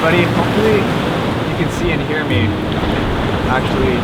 everybody. Hopefully you can see and hear me. Actually,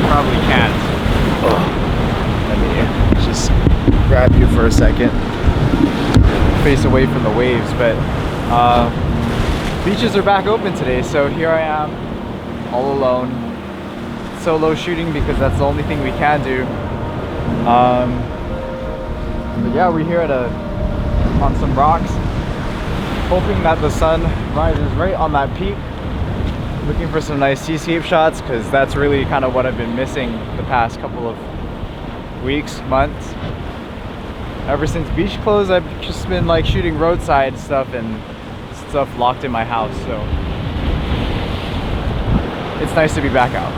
probably can't. Oh, let me just grab you for a second. Face away from the waves, but beaches are back open today, so here I am, all alone, solo shooting because that's the only thing we can do. But yeah, we're here on some rocks, hoping that the sun rises right on that peak. Looking for some nice seascape shots because that's really kind of what I've been missing the past couple of weeks, months. Ever since beach closed, I've just been like shooting roadside stuff and stuff locked in my house, so it's nice to be back out.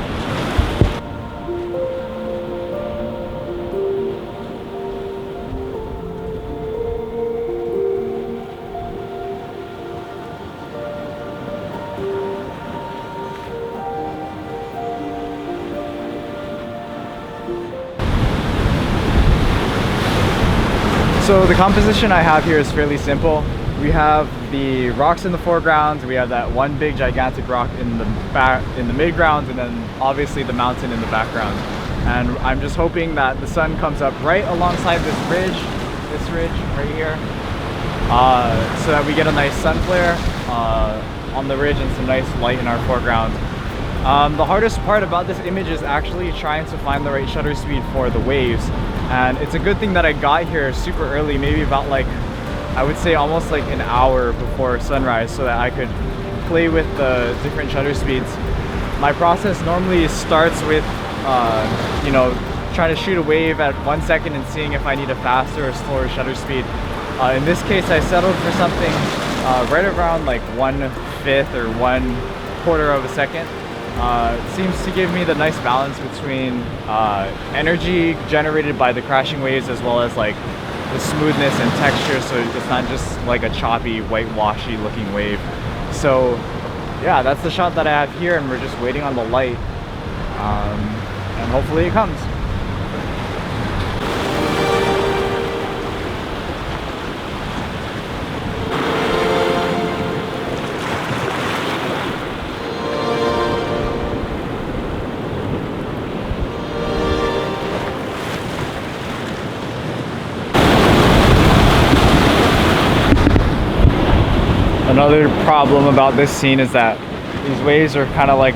So the composition I have here is fairly simple. We have the rocks in the foreground, we have that one big gigantic rock in the midground, and then obviously the mountain in the background. And I'm just hoping that the sun comes up right alongside this ridge right here, so that we get a nice sun flare on the ridge and some nice light in our foreground. The hardest part about this image is actually trying to find the right shutter speed for the waves. And it's a good thing that I got here super early, maybe about like, I would say almost like an hour before sunrise, so that I could play with the different shutter speeds. My process normally starts with, you know, trying to shoot a wave at 1 second and seeing if I need a faster or slower shutter speed. In this case, I settled for something right around like 1/5 or 1/4 of a second. It seems to give me the nice balance between energy generated by the crashing waves as well as like the smoothness and texture, so it's not just like a choppy, whitewashy looking wave. So yeah, that's the shot that I have here, and we're just waiting on the light, and hopefully it comes. Another problem about this scene is that these waves are kind of like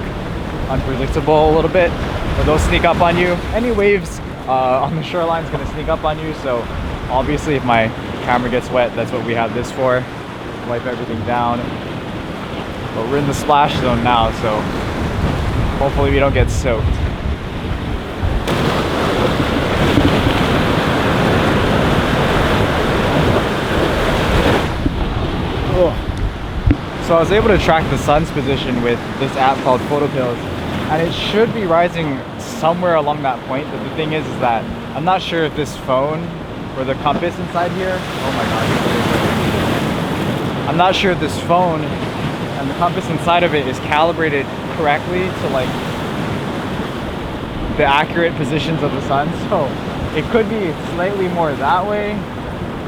unpredictable a little bit, but they'll sneak up on you. Any waves on the shoreline is going to sneak up on you, so obviously if my camera gets wet, that's what we have this for. Wipe everything down. But we're in the splash zone now, so hopefully we don't get soaked. Oh. So I was able to track the sun's position with this app called Photopills, and it should be rising somewhere along that point. But the thing is that I'm not sure if this phone or the compass inside here, oh my god, I'm not sure if this phone and the compass inside of it is calibrated correctly to like the accurate positions of the sun. So it could be slightly more that way,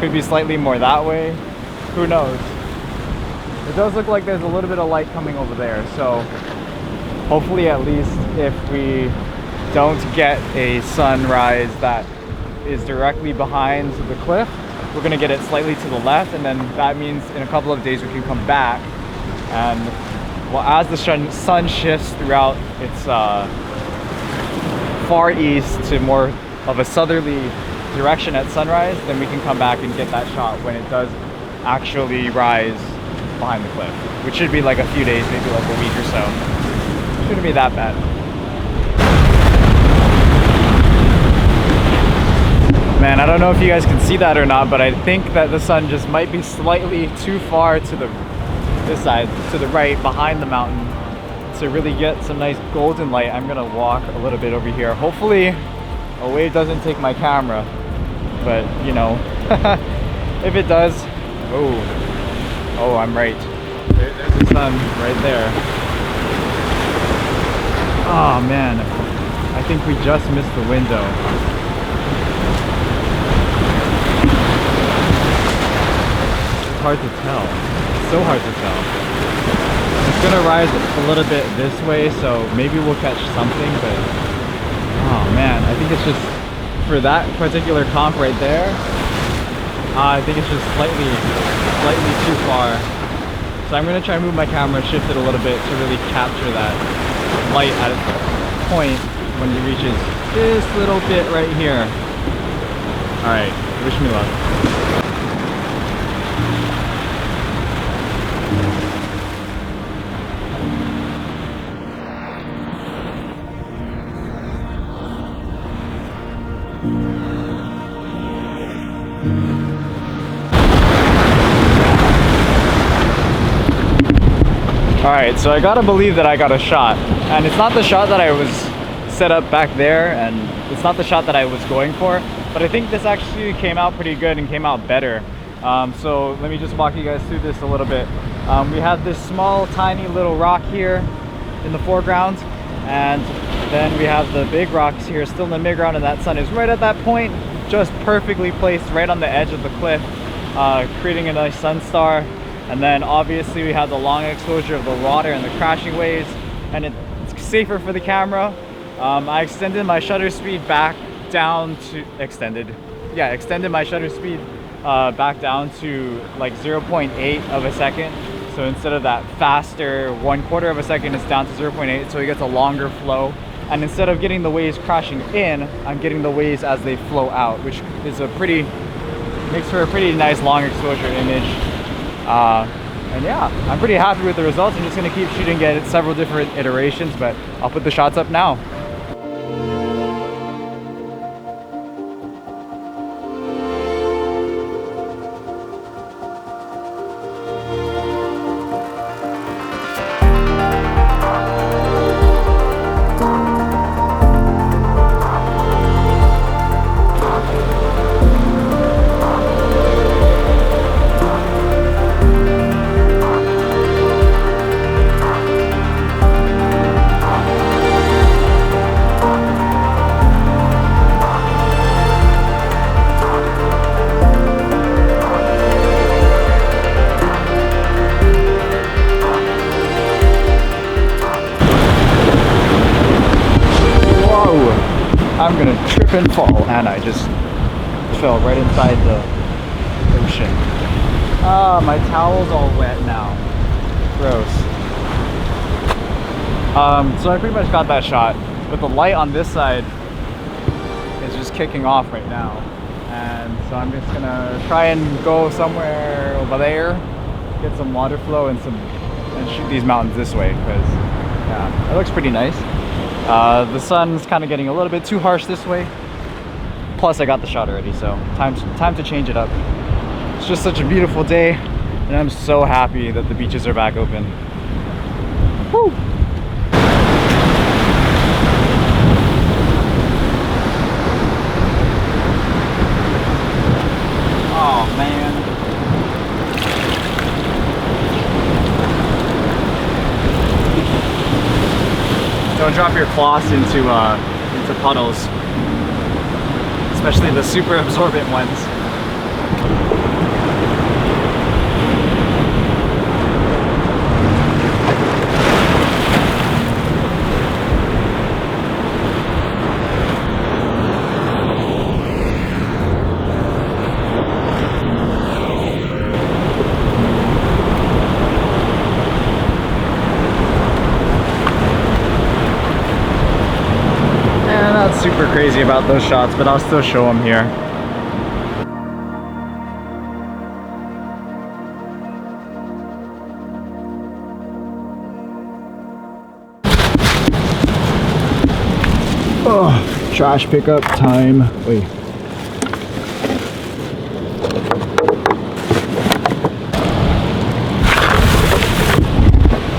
could be slightly more that way, who knows. It does look like there's a little bit of light coming over there, so hopefully at least if we don't get a sunrise that is directly behind the cliff, we're going to get it slightly to the left, and then that means in a couple of days we can come back, and well, as the sun shifts throughout its far east to more of a southerly direction at sunrise, then we can come back and get that shot when it does actually rise behind the cliff, which should be like a few days, maybe like a week or so. Shouldn't be that bad. Man, I don't know if you guys can see that or not, but I think that the sun just might be slightly too far to this side, to the right, behind the mountain, to really get some nice golden light. I'm gonna walk a little bit over here. Hopefully a wave doesn't take my camera, but you know, if it does, oh, I'm right. There's the sun right there. Oh man, I think we just missed the window. It's hard to tell. so hard to tell. It's gonna rise a little bit this way, so maybe we'll catch something, but oh man, I think it's just for that particular comp right there, I think it's just slightly too far. So I'm gonna try and move my camera, shift it a little bit to really capture that light at its point when it reaches this little bit right here. All right, wish me luck. Alright, so I gotta believe that I got a shot. And it's not the shot that I was set up back there, and it's not the shot that I was going for, but I think this actually came out pretty good and came out better. So let me just walk you guys through this a little bit. We have this small, tiny little rock here in the foreground, and then we have the big rocks here still in the midground, and that sun is right at that point, just perfectly placed right on the edge of the cliff, creating a nice sun star. And then obviously we have the long exposure of the water and the crashing waves, and it's safer for the camera. I extended my shutter speed back down to extended my shutter speed back down to like 0.8 of a second. So instead of that faster 1/4 of a second, it's down to 0.8, so it gets a longer flow. And instead of getting the waves crashing in, I'm getting the waves as they flow out, which is makes for a pretty nice long exposure image. And yeah, I'm pretty happy with the results. I'm just gonna keep shooting at several different iterations, but I'll put the shots up now. I'm gonna trip and fall, and I just fell right inside the ocean. Ah, my towel's all wet now. Gross. So I pretty much got that shot, but the light on this side is just kicking off right now, and so I'm just gonna try and go somewhere over there, get some water flow and shoot these mountains this way, because yeah, it looks pretty nice. The sun's kind of getting a little bit too harsh this way. Plus I got the shot already, so time to change it up. It's just such a beautiful day, and I'm so happy that the beaches are back open. Woo! Oh man. Don't drop your cloths into puddles, especially the super absorbent ones. Super crazy about those shots, but I'll still show them here. Oh, trash pickup time. Wait.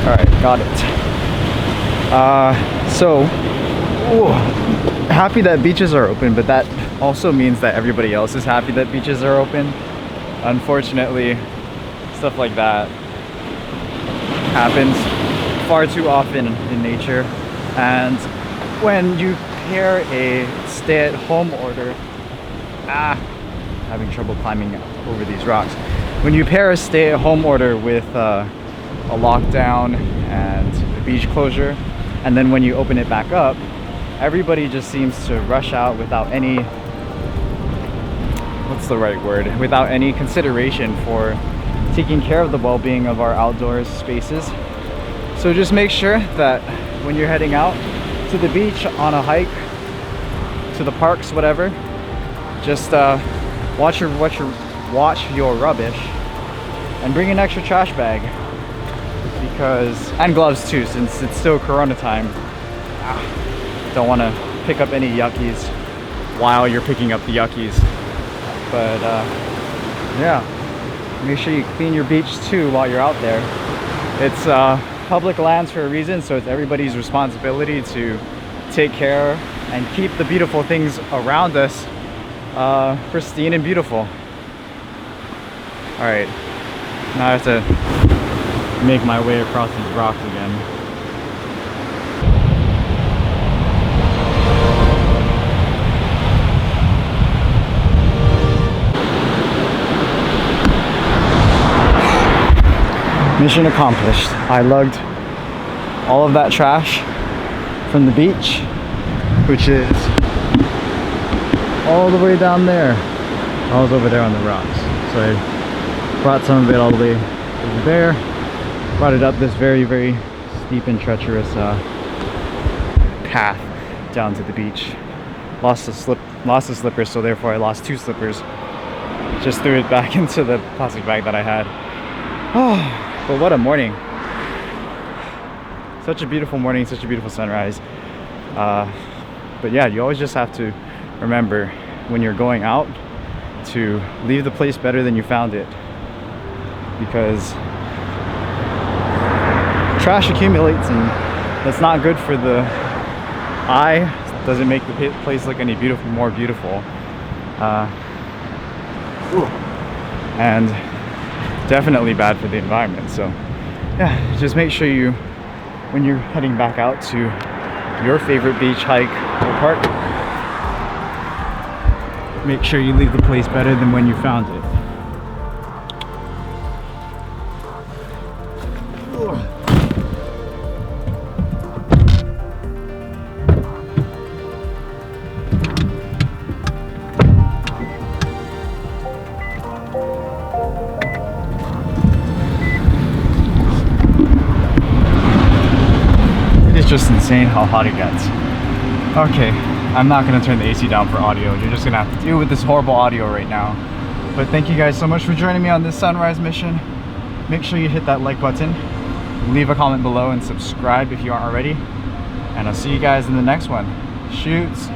All right, got it. Happy that beaches are open, but that also means that everybody else is happy that beaches are open. Unfortunately, stuff like that happens far too often in nature, and when you pair a stay-at-home order, having trouble climbing over these rocks. when you pair a stay-at-home order with a lockdown and a beach closure, and then when you open it back up, everybody just seems to rush out without any, what's the right word, without any consideration for taking care of the well-being of our outdoors spaces. So just make sure that when you're heading out to the beach, on a hike, to the parks, whatever, just watch your rubbish and bring an extra trash bag, because, and gloves too, since it's still Corona time. Don't want to pick up any yuckies while you're picking up the yuckies. But yeah, make sure you clean your beach too while you're out there. It's public lands for a reason, so it's everybody's responsibility to take care and keep the beautiful things around us pristine and beautiful. All right, now I have to make my way across these rocks again. Mission accomplished. I lugged all of that trash from the beach, which is all the way down there. I was over there on the rocks, so I brought some of it all the way over there, brought it up this very, very steep and treacherous path down to the beach. Lost the slippers, so therefore I lost 2 slippers. Just threw it back into the plastic bag that I had. Oh. But what a morning. Such a beautiful morning, such a beautiful sunrise. But yeah, you always just have to remember when you're going out to leave the place better than you found it, because trash accumulates and that's not good for the eye. Doesn't make the place look any more beautiful. And definitely bad for the environment. So yeah, just make sure you, when you're heading back out to your favorite beach, hike, or park, make sure you leave the place better than when you found it. Just insane how hot it gets. Okay, I'm not gonna turn the AC down for audio. You're just gonna have to deal with this horrible audio right now. But thank you guys so much for joining me on this sunrise mission. Make sure you hit that like button, leave a comment below, and subscribe if you aren't already. And I'll see you guys in the next one. Shoots.